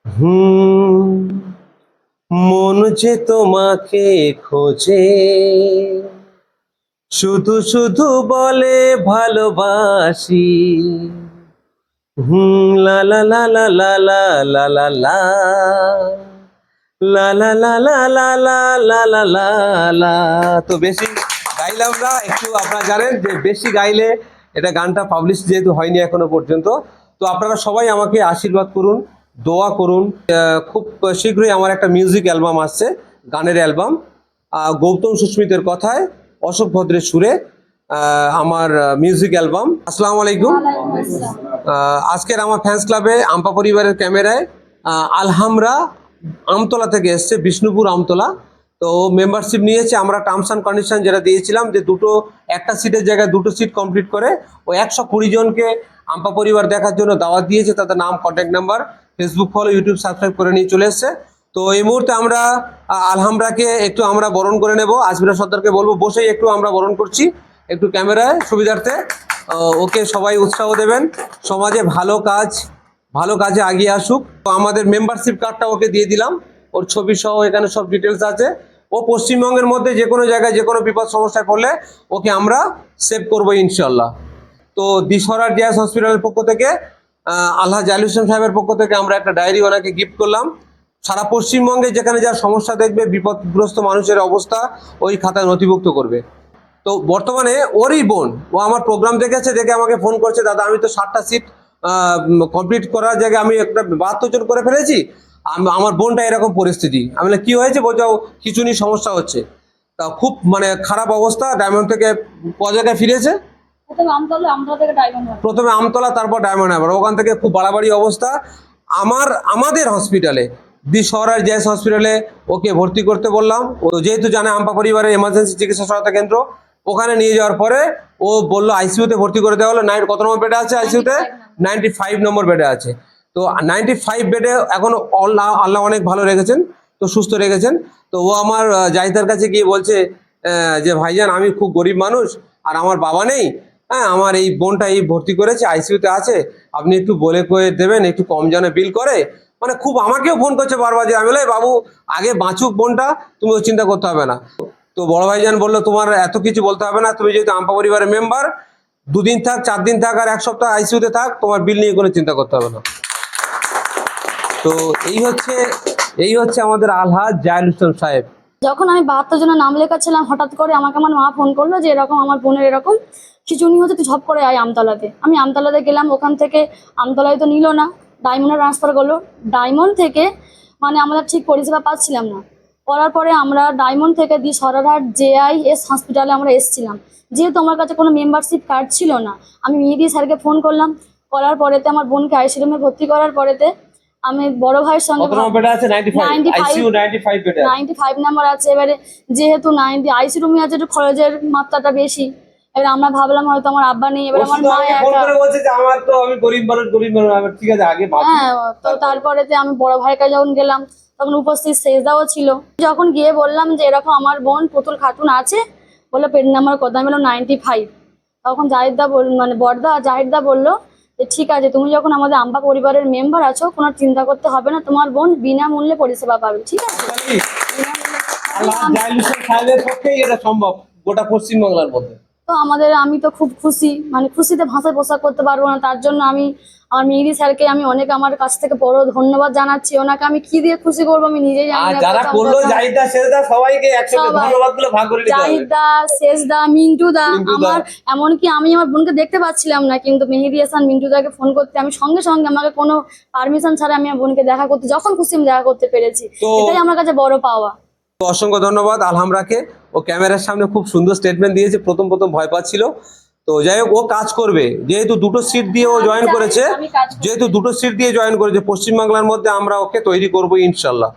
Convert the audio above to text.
হুম, মন যে তোমাকে খোঁজে, শুধু শুধু বলে ভালোবাসি। লা লা লা লা লা লা লা লা লা লা লা লা লা লা লা লা লা লা লা। তো বেশি গাইলাম না, একটু আপনারা জানেন যে বেশি গাইলে এটা গানটা পাবলিশ যেহেতু হয়নি এখনো পর্যন্ত, তো আপনারা সবাই আমাকে আশীর্বাদ করুন, দোয়া করুন। খুব শীঘ্রই আমার একটা মিউজিক অ্যালবাম আসছে, গানের অ্যালবাম, গৌতম সুস্মিতের কথায়, অশোক ভদ্রের সুরে আমার মিউজিক অ্যালবাম। আসসালামু আলাইকুম। আজকের আমার ফ্যান্স ক্লাবে আম্পা পরিবারের ক্যামেরায় আলহামরা আমতলা থেকে এসছে, বিষ্ণুপুর আমতলা। তো মেম্বারশিপ নিয়েছে। আমরা টার্মস অ্যান্ড কন্ডিশন যেটা দিয়েছিলাম যে একটা সিটের জায়গায় দুটো সিট কমপ্লিট করে ও 120 জনকে আম্পা পরিবার দেখার জন্য দাওয়াত দিয়েছে। তাদের নাম, contact number, Facebook follow, YouTube subscribe করে নিয়ে চলে এসছে। তো এই মুহূর্তে আমরা আলহামরাকে একটু আমরা বরণ করে নেব। আজমিরা সর্দারকে বলবো বসেই একটু আমরা বরণ করছি, একটু ক্যামেরায় সুবিধার্থে। ওকে সবাই উৎসাহ দেবেন, সমাজে ভালো কাজে এগিয়ে আসুক। তো আমাদের মেম্বারশিপ কার্ডটা ওকে দিয়ে দিলাম, ওর ছবি সহ এখানে সব ডিটেলস আছে। ও পশ্চিমবঙ্গের মধ্যে যে কোনো জায়গায় যে কোনো বিপদ সমস্যায় পড়লে ওকে আমরা সেভ করবো ইনশাল্লাহ। তো দিশহরার জিয়াস হসপিটালের পক্ষ থেকে আল্লাহ জাহিল হোসেন সাহেবের পক্ষ থেকে আমরা একটা ডায়েরি ওনাকে গিফট করলাম। সারা পশ্চিমবঙ্গে যেখানে যা সমস্যা দেখবে, বিপদগ্রস্ত মানুষের অবস্থা ওই খাতায় নথিভুক্ত করবে। তো বর্তমানে ওরই বোন, ও আমার প্রোগ্রাম দেখেছে, দেখে আমাকে ফোন করছে, দাদা আমি তো 60টা সিট কমপ্লিট করার জায়গায় আমি একটা 72 জন করে ফেলেছি, আমার বোনটা এরকম পরিস্থিতি। আমি বললাম কি হয়েছে? বলছে খিঁচুনি সমস্যা হচ্ছে। তা খুব মানে খারাপ অবস্থা। ডায়মন্ড থেকে জায়গায় ফিরেছে, প্রথমে আমতলা, তারপর ডায়মন্ড হারবার, ওখান থেকে খুব বাড়াবাড়ি অবস্থা। আমাদের হসপিটালে, দিশহরার জেএস হসপিটালে ওকে ভর্তি করতে বললাম। ও যেহেতু জানে আম্পা পরিবারের এমার্জেন্সি চিকিৎসা সহায়তা কেন্দ্র, ওখানে নিয়ে যাওয়ার পরে ও বললো আইসিইউতে ভর্তি করে দেওয়া হলো। কত নম্বর বেডে আছে আইসিইউতে? 95 নম্বর বেডে আছে। তো 95 বেডে এখন আল্লাহ অনেক ভালো রেখেছেন, তো সুস্থ রেখেছেন। তো ও আমার জাহিদার কাছে গিয়ে বলছে যে ভাইজান আমি খুব গরিব মানুষ, আর আমার বাবা নেই, হ্যাঁ আমার এই বোনটা এই ভর্তি করেছে, আইসিইউতে আছে, আপনি একটু বলে কয়ে দেবেন, একটু কম যেন বিল করে। মানে খুব আমাকেও ফোন করছে বারবার যে আমি বলি বাবু আগে বাঁচুক বোনটা, তুমি চিন্তা করতে হবে না। তো বড় ভাইজান বললো তোমার এত কিছু বলতে হবে না, তুমি যেহেতু আম্পা পরিবারের মেম্বার, 2 দিন থাক, 4 দিন থাক, আর 1 সপ্তাহ আইসিইউতে থাক, তোমার বিল নিয়ে কোনো চিন্তা করতে হবে না। তো এই হচ্ছে আমাদের আলহাজ জাহিল হোসেন সাহেব। যখন আমি 72 জনের নাম লেখাচ্ছিলাম, হঠাৎ করে আমাকে আমার মা ফোন করলো যে এরকম আমার বোনের এরকম খিচুনি হচ্ছে, তুই ঝপ করে আয় আমতলাতে। আমি আমতলাতে গেলাম, ওখান থেকে আমতলায় তো নিল না, ডায়মন্ডে ট্রান্সফার করলো। ডায়মন্ড থেকে মানে আমরা ঠিক পরিষেবা পাচ্ছিলাম না। করার পরে আমরা ডায়মন্ড থেকে সরারহাট জেআইএস হসপিটালে আমরা এসেছিলাম। যেহেতু আমার কাছে কোনো মেম্বারশিপ কার্ড ছিল না, আমি মেহেদি স্যারকে ফোন করলাম। করার পরেতে আমার বোনকে আইসিইউ রুমে ভর্তি করার পরেতে আমি বড় ভাইয়ের সঙ্গে 95 নাম্বার আছে। এবারে যেহেতু 90 আইসিইউ রুমে আছে, একটু খরচের মাত্রাটা বেশি। এবার আমরা ভাবলাম হয়তো আমার আব্বা নেই, এবার আমার মা হ্যাঁ। তো তারপরেতে আমি বড় ভাইয়ের কাছে যখন গেলাম, তখন উপস্থিত সেজদাও ছিল। যখন গিয়ে বললাম যে এরকম আমার বোন পুতুল খাতুন আছে, বলে পেট নাম্বার কত? আমি বললাম 95। তখন জাহিদদা মানে বড়দা জাহিদদা বললো যে ঠিক আছে, তুমি যখন আমাদের আম্পা পরিবারের মেম্বার আছো, কোনো চিন্তা করতে হবে না, তোমার বোন বিনামূল্যে পরিষেবা পাবে। ঠিক আছে, সম্ভব গোটা পশ্চিমবাংলার মধ্যে। তো আমি তো খুব খুশি, মানে খুশিতে ভাষায় প্রকাশ করতে পারবো না। তার জন্য আমি আমার মেহেদি স্যারকে আমি অনেক আমার কাছ থেকে বড় ধন্যবাদ জানাচ্ছি। ওনাকে আমি কি দিয়ে খুশি করবো আমি নিজেই জানি না। যারা করলো জাহিদা সেজদা সবাইকে একসাথে ধন্যবাদগুলো ভাগ করে দিতে হবে। জাহিদা, সেজদা, মিন্টুদা, আমার এমনকি আমি আমার বোনকে দেখতে পাচ্ছিলাম না, কিন্তু মেহেদি হাসান মিন্টুদাকে ফোন করতে আমি সঙ্গে সঙ্গে, আমাকে কোনো পারমিশন ছাড়া আমি আমার বোনকে দেখা করতে, যখন খুশি আমি দেখা করতে পেরেছি। এটাই আমার কাছে বড় পাওয়া। অসংখ্য ধন্যবাদ আলহামরাকে। ও ক্যামেরার সামনে খুব সুন্দর স্টেটমেন্ট দিয়েছে। প্রথম ভয় পাচ্ছিল, তো যাই হোক ও কাজ করবে। যেহেতু দুটো সিট দিয়ে ও জয়েন করেছে, পশ্চিমবাংলার মধ্যে আমরা ওকে তৈরি করবো ইনশাল্লাহ।